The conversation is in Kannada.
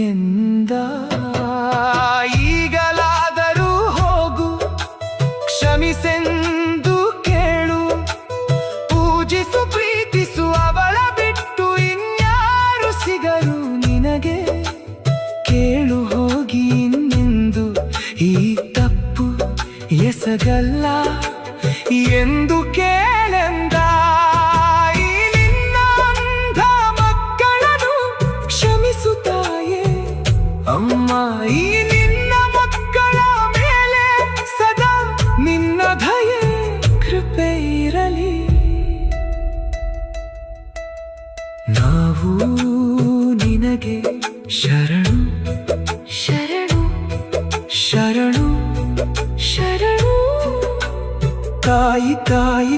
ಎಂದ ಈಗಲಾದರೂ ಹೋಗು, ಕ್ಷಮಿಸೆಂದು ಕೇಳು, ಪೂಜಿಸು ಪ್ರೀತಿಸು ಅವಳ ಬಿಟ್ಟು ಇನ್ಯಾರು ಸಿಗರು ನಿನಗೆ. ಕೇಳು ಹೋಗಿ ಇನ್ನೆಂದು ಈ ತಪ್ಪು ಎಸಗಲ್ಲ ಎಂದು ಕೇಳೆಂದ. ಈ ನಿನ್ನ ಅಂಧ ಮಕ್ಕಳನ್ನು ಕ್ಷಮಿಸು ತಾಯೇ ಅಮ್ಮ. ಈ ನಿನ್ನ ಮಕ್ಕಳ ಮೇಲೆ ಸದಾ ನಿನ್ನ ದಯೆ ಕೃಪೆ ಇರಲಿ. ನಾವು ನಿನಗೆ ಶರಣು ಶರಣು ಶರಣು ಶರಣು. ತಾಯಿ ತಾಯಿ